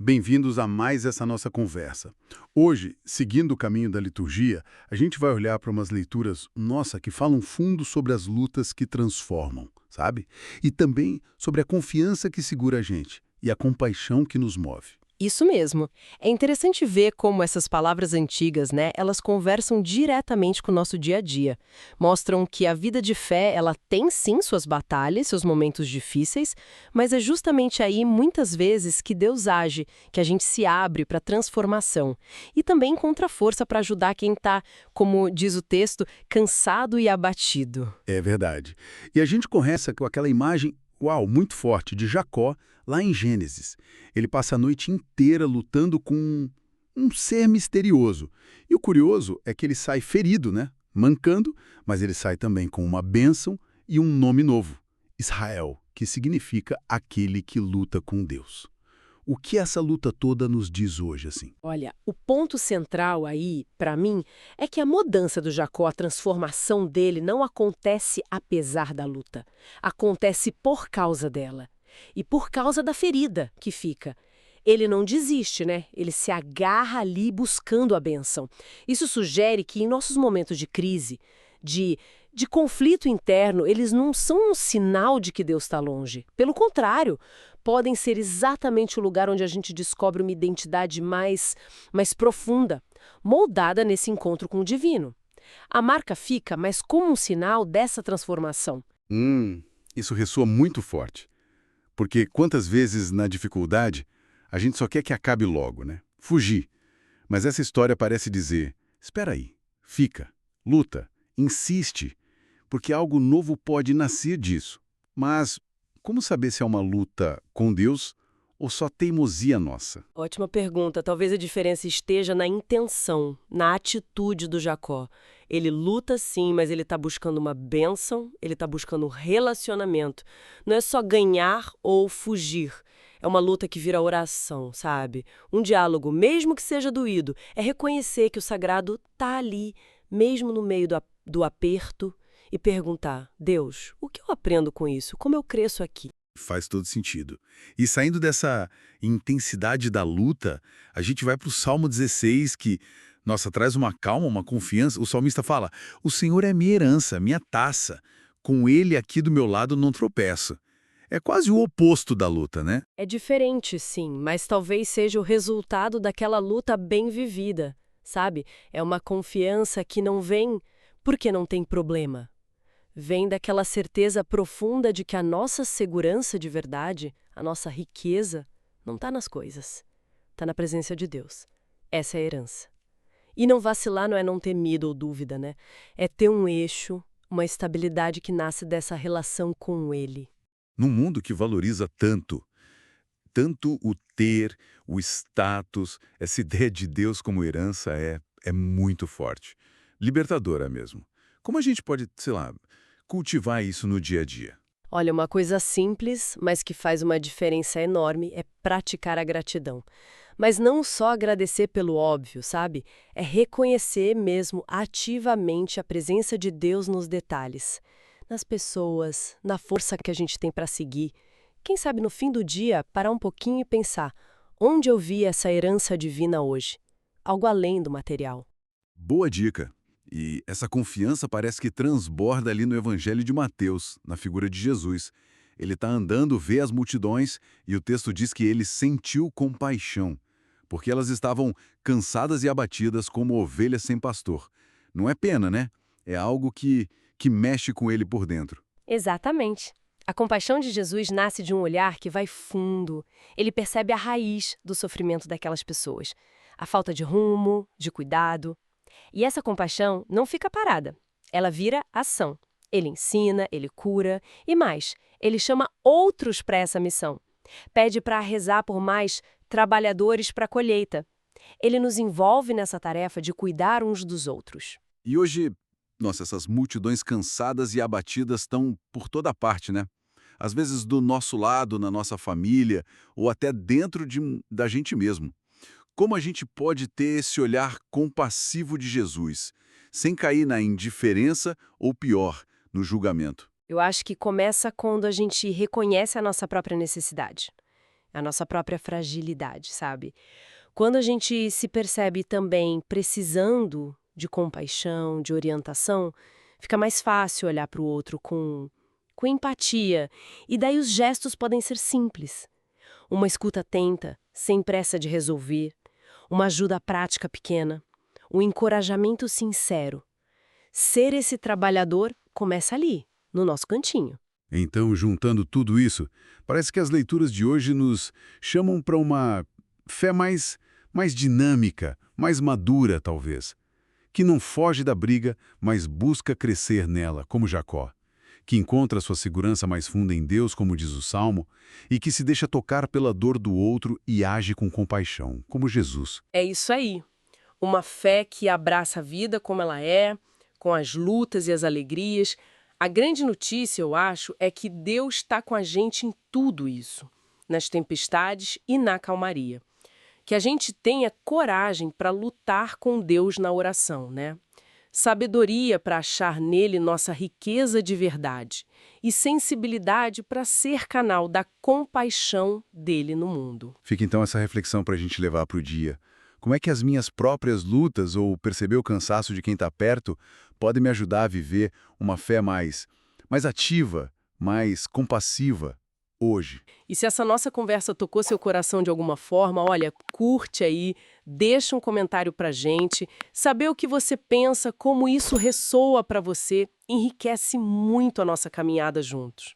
Bem-vindos a mais essa nossa conversa. Hoje, seguindo o caminho da liturgia, a gente vai olhar para umas leituras, nossa, que falam fundo sobre as lutas que transformam, sabe? E também sobre a confiança que segura a gente e a compaixão que nos move. Isso mesmo. É interessante ver como essas palavras antigas, né, elas conversam diretamente com o nosso dia a dia. Mostram que a vida de fé, ela tem sim suas batalhas, seus momentos difíceis, mas é justamente aí, muitas vezes, que Deus age, que a gente se abre para transformação. E também encontra força para ajudar quem está, como diz o texto, cansado e abatido. É verdade. E a gente começa com aquela imagem, uau, muito forte, de Jacó, lá em Gênesis. Ele passa a noite inteira lutando com um ser misterioso. E o curioso é que ele sai ferido, né? Mancando, mas ele sai também com uma bênção e um nome novo, Israel, que significa aquele que luta com Deus. O que essa luta toda nos diz hoje, assim? Olha, o ponto central aí, para mim, é que a mudança do Jacó, a transformação dele, não acontece apesar da luta. Acontece por causa dela. E por causa da ferida que fica. Ele não desiste, né? Ele se agarra ali buscando a bênção. Isso sugere que em nossos momentos de crise, de conflito interno, eles não são um sinal de que Deus está longe. Pelo contrário, podem ser exatamente o lugar onde a gente descobre uma identidade mais profunda, moldada nesse encontro com o divino. A marca fica, mas como um sinal dessa transformação. Isso ressoa muito forte. Porque quantas vezes na dificuldade a gente só quer que acabe logo, né? Fugir. Mas essa história parece dizer: espera aí, fica, luta, insiste, porque algo novo pode nascer disso. Mas como saber se é uma luta com Deus ou só teimosia nossa? Ótima pergunta. Talvez a diferença esteja na intenção, na atitude do Jacó. Ele luta sim, mas ele está buscando uma bênção, ele está buscando um relacionamento. Não é só ganhar ou fugir. É uma luta que vira oração, sabe? Um diálogo, mesmo que seja doído, é reconhecer que o sagrado está ali, mesmo no meio do aperto, e perguntar: Deus, o que eu aprendo com isso? Como eu cresço aqui? Faz todo sentido. E saindo dessa intensidade da luta, a gente vai para o Salmo 16, que, nossa, traz uma calma, uma confiança. O salmista fala: o Senhor é minha herança, minha taça. Com ele aqui do meu lado não tropeço. É quase o oposto da luta, né? É diferente, sim, mas talvez seja o resultado daquela luta bem vivida, sabe? É uma confiança que não vem porque não tem problema. Vem daquela certeza profunda de que a nossa segurança de verdade, a nossa riqueza, não está nas coisas. Está na presença de Deus. Essa é a herança. E não vacilar não é não ter medo ou dúvida, né? É ter um eixo, uma estabilidade que nasce dessa relação com Ele. Num mundo que valoriza tanto o ter, o status, essa ideia de Deus como herança é muito forte. Libertadora mesmo. Como a gente pode, sei lá, cultivar isso no dia a dia? Olha, uma coisa simples, mas que faz uma diferença enorme é praticar a gratidão. Mas não só agradecer pelo óbvio, sabe? É reconhecer mesmo ativamente a presença de Deus nos detalhes, nas pessoas, na força que a gente tem para seguir. Quem sabe no fim do dia parar um pouquinho e pensar: onde eu vi essa herança divina hoje? Algo além do material. Boa dica. E essa confiança parece que transborda ali no Evangelho de Mateus, na figura de Jesus. Ele está andando, vê as multidões e o texto diz que ele sentiu compaixão, porque elas estavam cansadas e abatidas como ovelhas sem pastor. Não é pena, né? É algo que mexe com ele por dentro. Exatamente. A compaixão de Jesus nasce de um olhar que vai fundo. Ele percebe a raiz do sofrimento daquelas pessoas. A falta de rumo, de cuidado. E essa compaixão não fica parada. Ela vira ação. Ele ensina, ele cura e mais, ele chama outros para essa missão. Pede para rezar por mais trabalhadores para a colheita. Ele nos envolve nessa tarefa de cuidar uns dos outros. E hoje, nossa, essas multidões cansadas e abatidas estão por toda parte, né? Às vezes do nosso lado, na nossa família, ou até dentro da gente mesmo. Como a gente pode ter esse olhar compassivo de Jesus, sem cair na indiferença ou pior, no julgamento? Eu acho que começa quando a gente reconhece a nossa própria necessidade. a nossa própria fragilidade, sabe? Quando a gente se percebe também precisando de compaixão, de orientação, fica mais fácil olhar para o outro com empatia. E daí os gestos podem ser simples. Uma escuta atenta, sem pressa de resolver, uma ajuda prática pequena, um encorajamento sincero. Ser esse trabalhador começa ali, no nosso cantinho. Então, juntando tudo isso, parece que as leituras de hoje nos chamam para uma fé mais dinâmica, mais madura, talvez, que não foge da briga, mas busca crescer nela, como Jacó, que encontra sua segurança mais funda em Deus, como diz o Salmo, e que se deixa tocar pela dor do outro e age com compaixão, como Jesus. É isso aí. Uma fé que abraça a vida como ela é, com as lutas e as alegrias. A grande notícia, eu acho, é que Deus está com a gente em tudo isso, nas tempestades e na calmaria. Que a gente tenha coragem para lutar com Deus na oração, né? Sabedoria para achar nele nossa riqueza de verdade e sensibilidade para ser canal da compaixão dele no mundo. Fica então essa reflexão para a gente levar para o dia. Como é que as minhas próprias lutas ou perceber o cansaço de quem está perto podem me ajudar a viver uma fé mais ativa, mais compassiva hoje? E se essa nossa conversa tocou seu coração de alguma forma, olha, curte aí, deixa um comentário pra gente. Saber o que você pensa, como isso ressoa pra você, enriquece muito a nossa caminhada juntos.